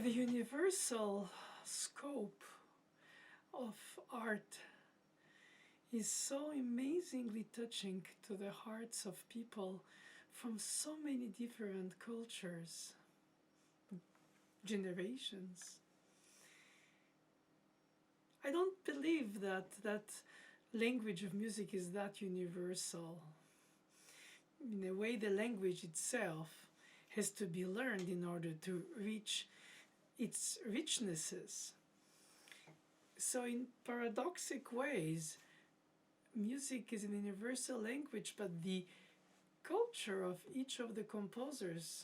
The universal scope of art is so amazingly touching to the hearts of people from so many different cultures, generations. I don't believe that language of music is that universal. In a way, the language itself has to be learned in order to reach its richnesses. So in paradoxic ways, music is an universal language, but the culture of each of the composers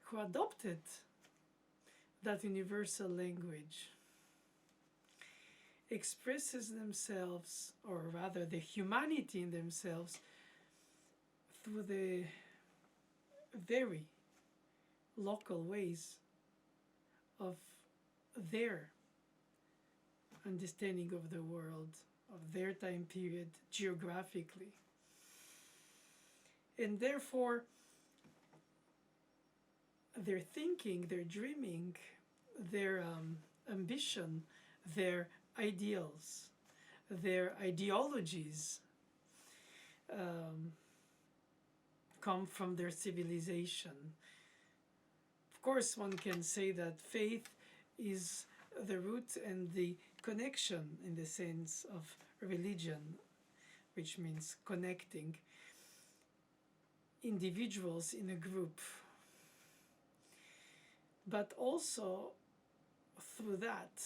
who adopted that universal language expresses themselves, or rather the humanity in themselves, through the very local ways of their understanding of the world, of their time period geographically. And therefore, their thinking, their dreaming, their ambition, their ideals, their ideologies come from their civilization. Of course, one can say that faith is the root and the connection in the sense of religion, which means connecting individuals in a group. But also through that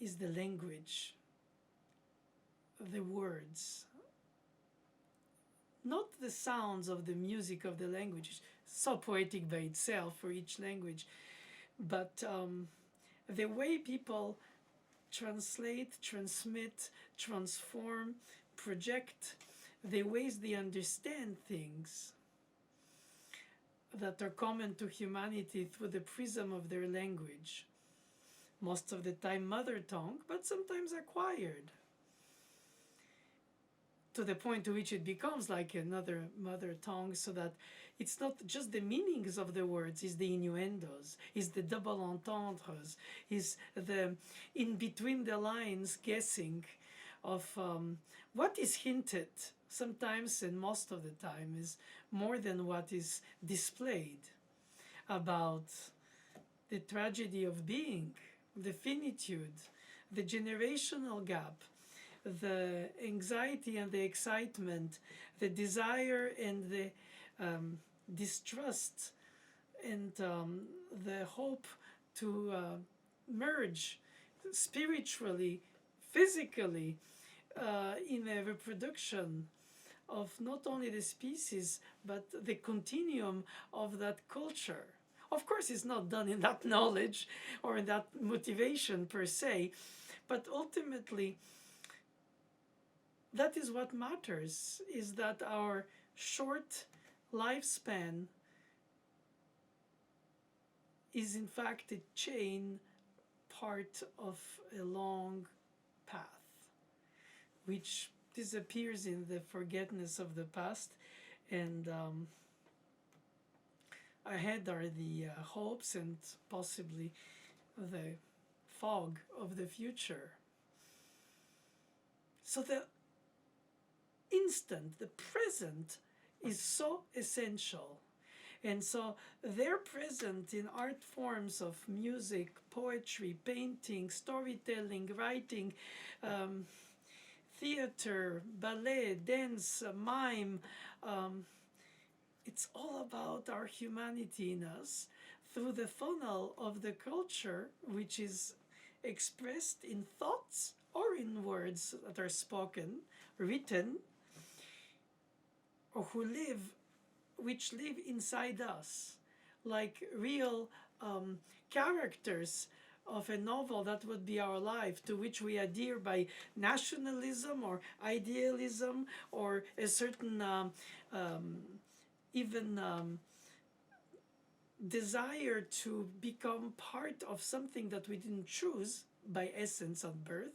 is the language, the words, not the sounds of the music of the language, so poetic by itself for each language, but the way people translate, transmit, transform, project, the ways they understand things that are common to humanity through the prism of their language. Most of the time mother tongue, but sometimes acquired, to the point to which it becomes like another mother tongue, so that it's not just the meanings of the words, it's the innuendos, it's the double entendres, it's the in between the lines guessing of what is hinted sometimes, and most of the time is more than what is displayed about the tragedy of being, the finitude, the generational gap, the anxiety and the excitement, the desire and the distrust, and the hope to merge spiritually, physically, in a reproduction of not only the species but the continuum of that culture. Of course, it's not done in that knowledge or in that motivation per se, but ultimately that is what matters, is that our short lifespan is in fact a chain, part of a long path, which disappears in the forgetfulness of the past, and ahead are the hopes and possibly the fog of the future. So the instant, the present, is so essential. And so they're present in art forms of music, poetry, painting, storytelling, writing, theater, ballet, dance, mime. It's all about our humanity in us through the funnel of the culture, which is expressed in thoughts or in words that are spoken, written, or which live inside us, like real characters of a novel that would be our life, to which we adhere by nationalism or idealism or a certain even desire to become part of something that we didn't choose by essence at birth,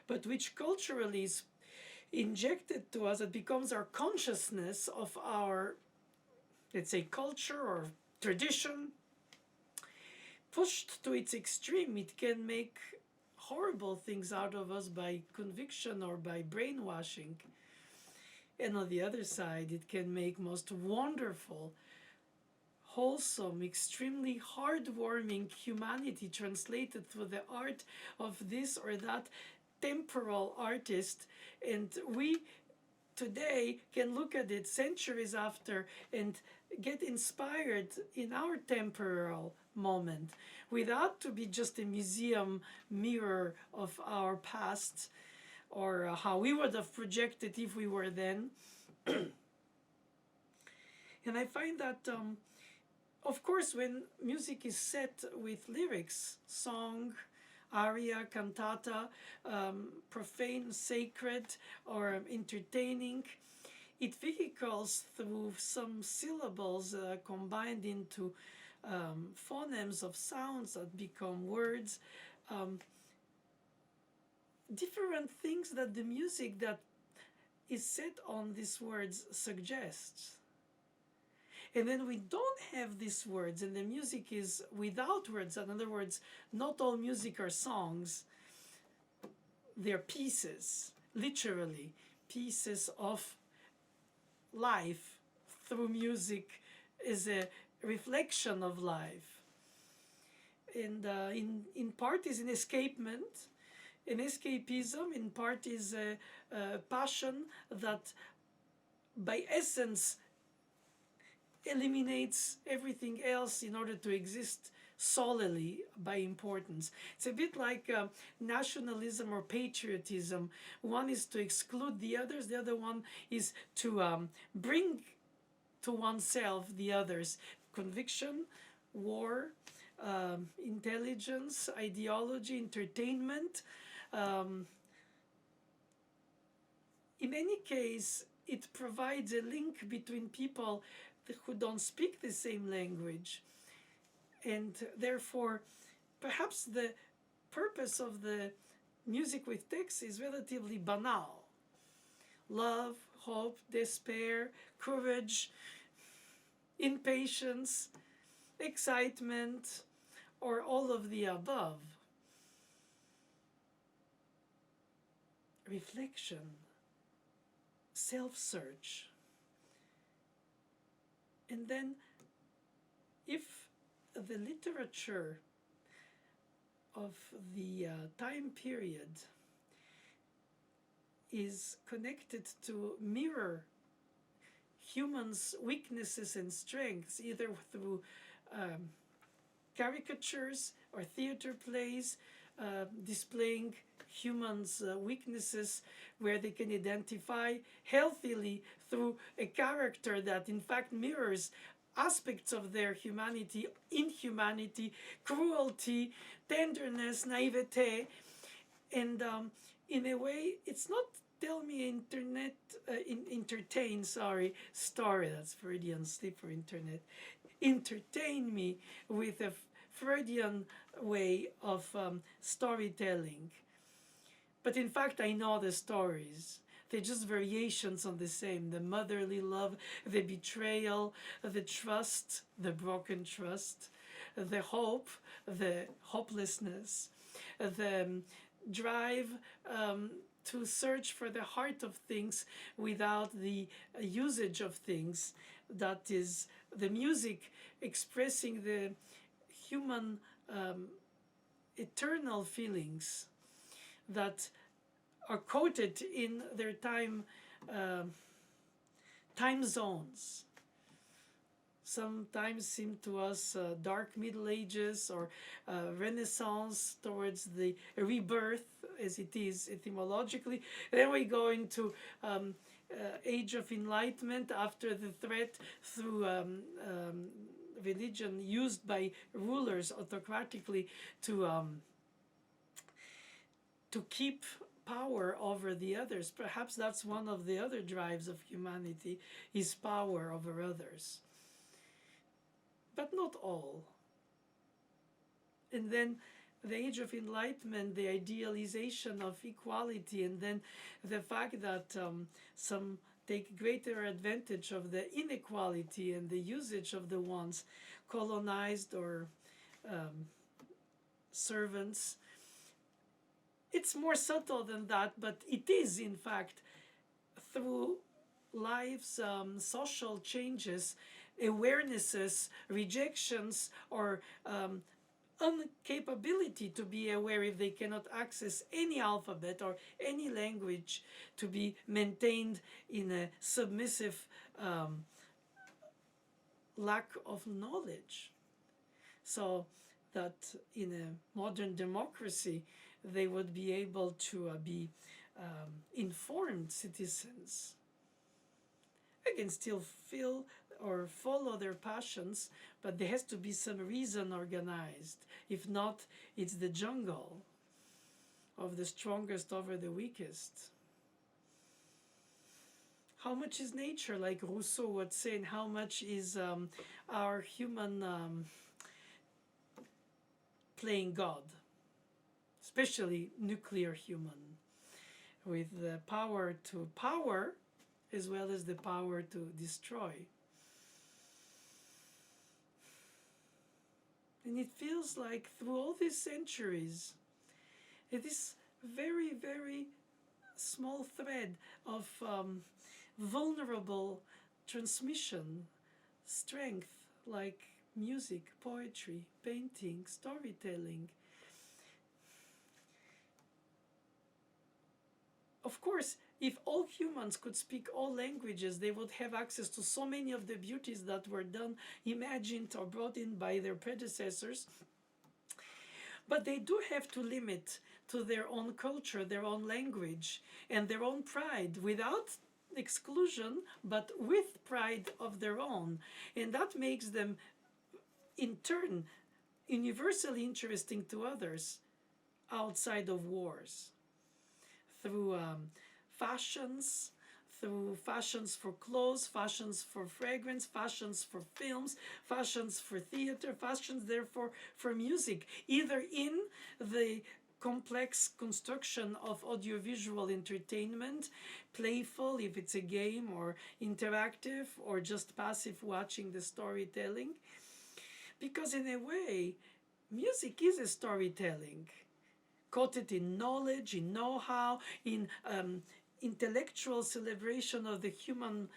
but which culturally is injected to us. It becomes our consciousness of our, let's say, culture or tradition, pushed to its extreme, it can make horrible things out of us by conviction or by brainwashing. And on the other side, it can make most wonderful, wholesome, extremely heartwarming humanity translated through the art of this or that temporal artist. And we today can look at it centuries after and get inspired in our temporal moment without to be just a museum mirror of our past or how we would have projected if we were then. And I find that of course, when music is set with lyrics, song, aria, cantata, profane, sacred, or entertaining, it vehicles through some syllables combined into phonemes of sounds that become words, different things that the music that is set on these words suggests. And then we don't have these words, and the music is without words. In other words, not all music are songs. They're pieces, literally, pieces of life through music is a reflection of life. And in part is an escapement, an escapism, in part is a passion that by essence eliminates everything else in order to exist solely by importance. It's a bit like nationalism or patriotism. One is to exclude the others, the other one is to bring to oneself the others. Conviction, war, intelligence, ideology, entertainment. In any case, it provides a link between people who don't speak the same language. And therefore, perhaps the purpose of the music with text is relatively banal. Love, hope, despair, courage, impatience, excitement, or all of the above. Reflection, self-search. And then, if the literature of the time period is connected to mirror humans' weaknesses and strengths, either through caricatures or theater plays, displaying humans' weaknesses where they can identify healthily through a character that in fact mirrors aspects of their humanity, inhumanity, cruelty, tenderness, naivete. And in a way, it's not tell me entertain story, that's Freudian slip for internet, entertain me with a Freudian way of storytelling. But in fact, I know the stories. They're just variations on the same. The motherly love, the betrayal, the trust, the broken trust, the hope, the hopelessness, the drive to search for the heart of things without the usage of things. That is the music expressing the human eternal feelings that are coated in their time zones. Sometimes seem to us dark Middle Ages or Renaissance towards the rebirth, as it is etymologically. Then we go into Age of Enlightenment after the threat through religion used by rulers autocratically to keep power over the others. Perhaps that's one of the other drives of humanity, is power over others. But not all. And then the Age of Enlightenment, the idealization of equality, and then the fact that some take greater advantage of the inequality and the usage of the ones colonized or servants. It's more subtle than that, but it is, in fact, through life's social changes, awarenesses, rejections, or incapability to be aware if they cannot access any alphabet or any language, to be maintained in a submissive lack of knowledge. So that in a modern democracy, they would be able to be informed citizens. They can still feel or follow their passions, but there has to be some reason organized. If not, it's the jungle of the strongest over the weakest. How much is nature, like Rousseau would say, and how much is our human playing God, especially nuclear human, with the power to power as well as the power to destroy. And it feels like through all these centuries, it is very, very small thread of vulnerable transmission, strength, like music, poetry, painting, storytelling. Of course, if all humans could speak all languages, they would have access to so many of the beauties that were done, imagined, or brought in by their predecessors. But they do have to limit to their own culture, their own language, and their own pride, without exclusion, but with pride of their own. And that makes them, in turn, universally interesting to others outside of wars. Through fashions, through fashions for clothes, fashions for fragrance, fashions for films, fashions for theater, fashions therefore for music, either in the complex construction of audiovisual entertainment, playful if it's a game, or interactive, or just passive watching the storytelling. Because in a way, music is a storytelling, coated in knowledge, in know-how, in intellectual celebration of the human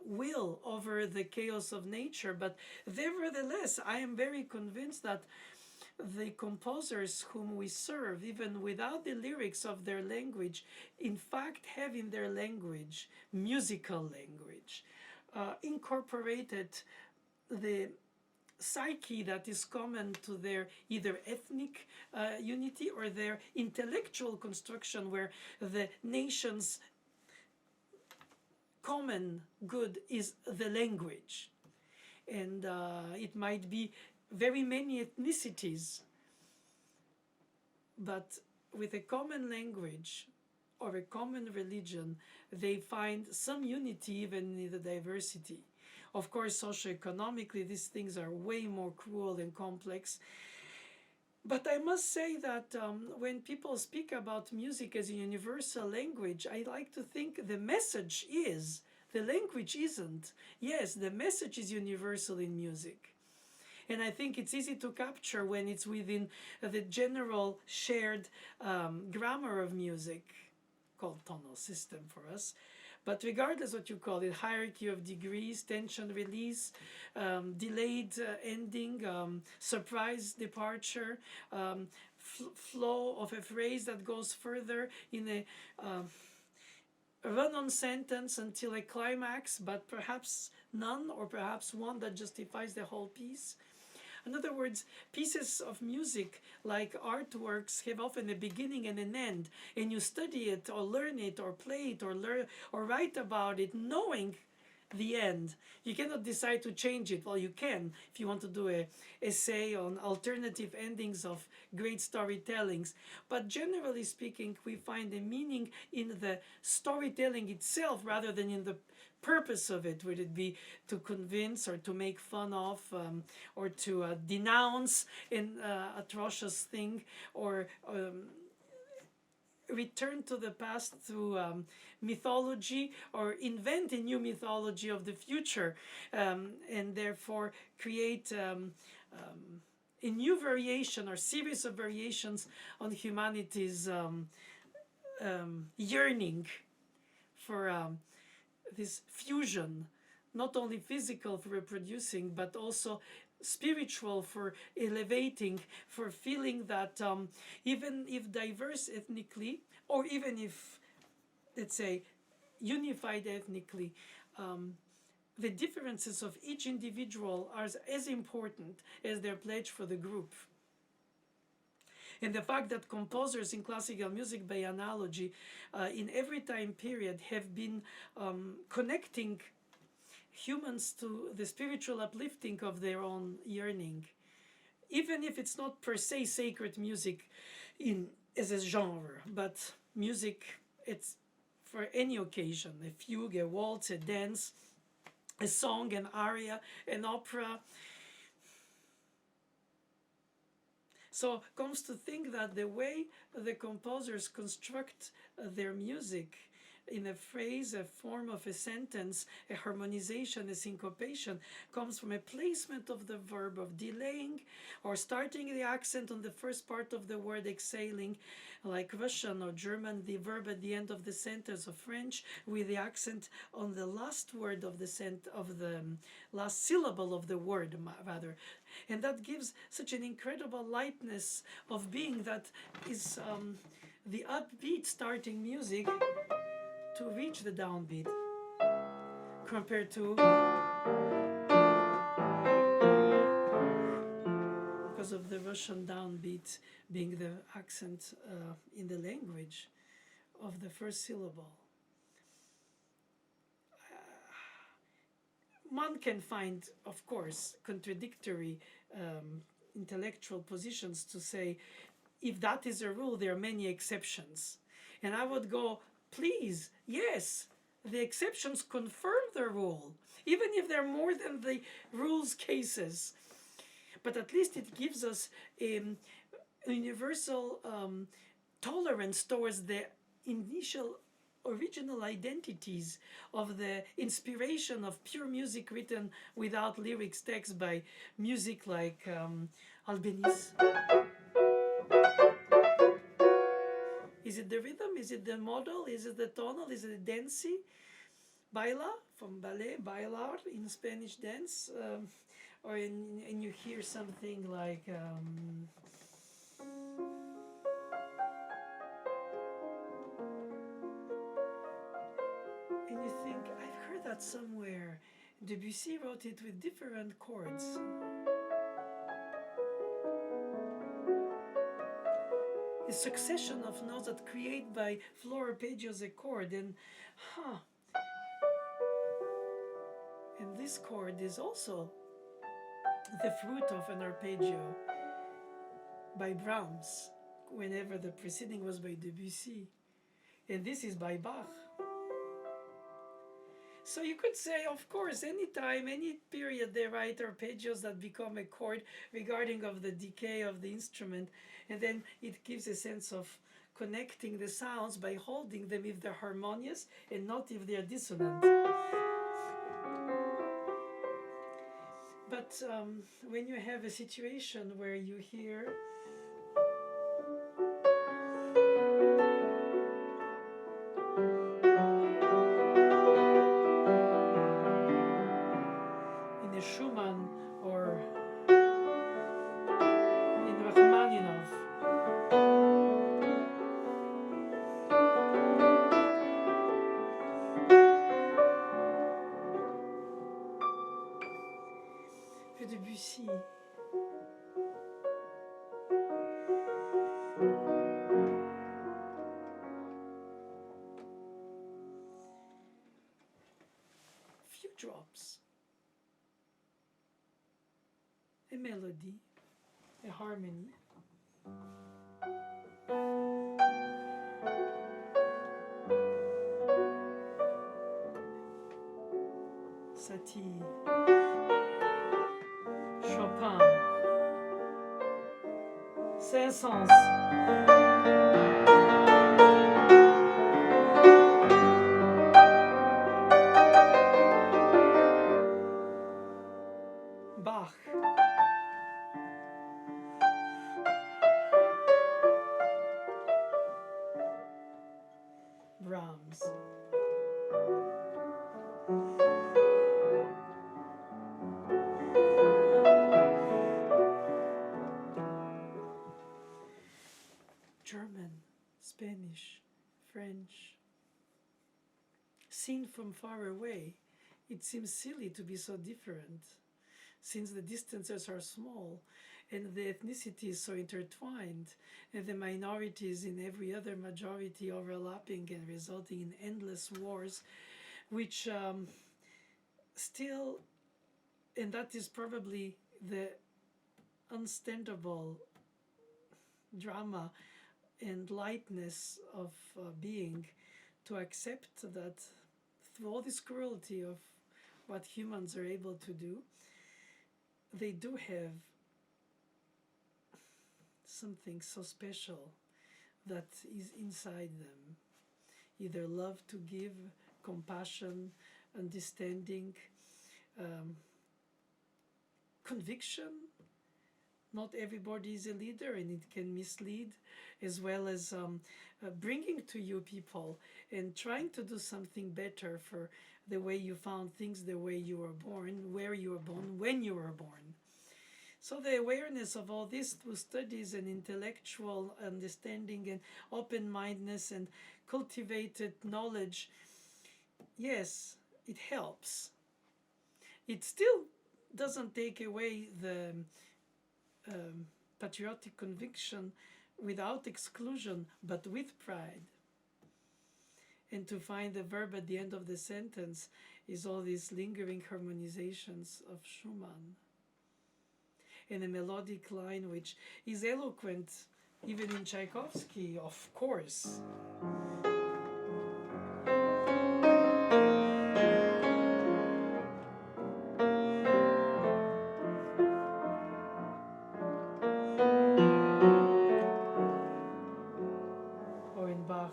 will over the chaos of nature. But nevertheless, I am very convinced that the composers whom we serve, even without the lyrics of their language, in fact have in their language, musical language, incorporated the psyche that is common to their either ethnic unity or their intellectual construction, where the nation's common good is the language. And it might be very many ethnicities, but with a common language or a common religion, they find some unity even in the diversity. Of course, socioeconomically, these things are way more cruel and complex. But I must say that when people speak about music as a universal language, I like to think the message is, the language isn't. Yes, the message is universal in music. And I think it's easy to capture when it's within the general shared grammar of music, called tonal system for us. But regardless what you call it, hierarchy of degrees, tension release, delayed ending, surprise departure, flow of a phrase that goes further in a run-on sentence until a climax, but perhaps none, or perhaps one that justifies the whole piece. In other words, pieces of music, like artworks, have often a beginning and an end, and you study it or learn it or play it or learn or write about it knowing the end. You cannot decide to change it. Well, you can if you want to do an essay on alternative endings of great storytellings. But generally speaking, we find the meaning in the storytelling itself rather than in the purpose of it, would it be to convince or to make fun of, or to denounce an atrocious thing, or return to the past through mythology, or invent a new mythology of the future, and therefore create a a new variation or series of variations on humanity's yearning for this fusion, not only physical for reproducing, but also spiritual for elevating, for feeling that even if diverse ethnically, or even if, let's say, unified ethnically, the differences of each individual are as important as their pledge for the group. And the fact that composers in classical music, by analogy, in every time period have been connecting humans to the spiritual uplifting of their own yearning, even if it's not per se sacred music as a genre, but music, it's for any occasion, a fugue, a waltz, a dance, a song, an aria, an opera. So comes to think that the way the composers construct their music in a phrase, a form of a sentence, a harmonization, a syncopation, comes from a placement of the verb of delaying or starting the accent on the first part of the word, exhaling, like Russian or German, the verb at the end of the sentence, of French, with the accent on the last word of the last syllable of the word, rather. And that gives such an incredible lightness of being that is the upbeat starting music to reach the downbeat, compared to, because of the Russian downbeat being the accent in the language of the first syllable. One can find, of course, contradictory intellectual positions to say, if that is a rule, there are many exceptions. And I would go, please, yes, the exceptions confirm the rule, even if they're more than the rule's cases. But at least it gives us a universal tolerance towards the initial original identities of the inspiration of pure music written without lyrics text by music like Albanese. Is it the rhythm? Is it the model? Is it the tonal? Is it the dancey? Baila, from ballet, bailar in Spanish dance. And you hear something like... and you think, I've heard that somewhere. Debussy wrote it with different chords. A succession of notes that create by floor arpeggios a chord, and and this chord is also the fruit of an arpeggio by Brahms, whenever the preceding was by Debussy, and this is by Bach. So you could say, of course, any time, any period, they write arpeggios that become a chord regarding of the decay of the instrument, and then it gives a sense of connecting the sounds by holding them if they're harmonious and not if they're dissonant. But when you have a situation where you hear in a Schumann or in Rachmaninoff, for Debussy, few drops, a melody, a harmony, Satie, Chopin, Saint-Saëns, Bach, Spanish, French. Seen from far away, it seems silly to be so different, since the distances are small and the ethnicity is so intertwined, and the minorities in every other majority overlapping and resulting in endless wars, which still, and that is probably the unstandable drama and lightness of being, to accept that through all this cruelty of what humans are able to do, they do have something so special that is inside them. Either love to give, compassion, understanding, conviction. Not everybody is a leader and it can mislead, as well as bringing to you people and trying to do something better for the way you found things, the way you were born, where you were born, when you were born. So the awareness of all this through studies and intellectual understanding and open-mindedness and cultivated knowledge, yes, it helps. It still doesn't take away the patriotic conviction without exclusion, but with pride. And to find the verb at the end of the sentence is all these lingering harmonizations of Schumann. And a melodic line which is eloquent even in Tchaikovsky, of course. Or in Bach.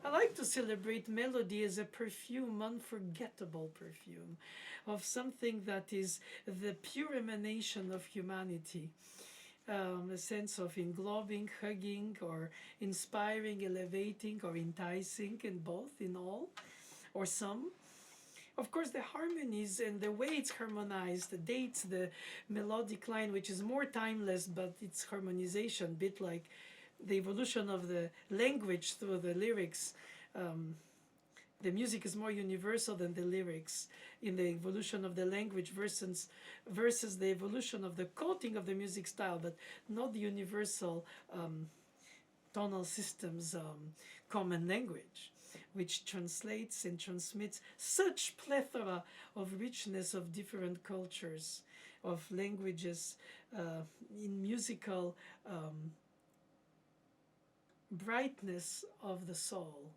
I like to celebrate melody as a perfume, unforgettable perfume, of something that is the pure emanation of humanity. A sense of englobing, hugging, or inspiring, elevating, or enticing, and both in all, or some. Of course, the harmonies and the way it's harmonized, the dates, the melodic line, which is more timeless, but its harmonization, a bit like the evolution of the language through the lyrics. The music is more universal than the lyrics in the evolution of the language versus the evolution of the quoting of the music style, but not the universal tonal systems common language, which translates and transmits such plethora of richness of different cultures, of languages, in musical brightness of the soul.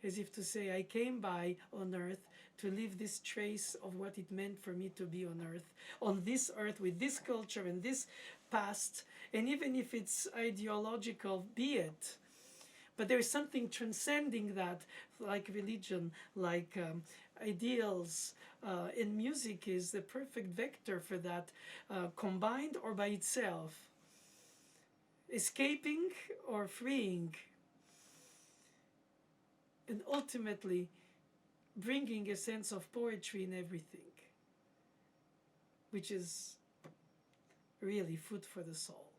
As if to say, I came by on earth to leave this trace of what it meant for me to be on this earth with this culture and this past, and even if it's ideological, be it. But there is something transcending that, like religion, like ideals, and music is the perfect vector for that, combined or by itself, escaping or freeing, and ultimately bringing a sense of poetry in everything, which is really food for the soul.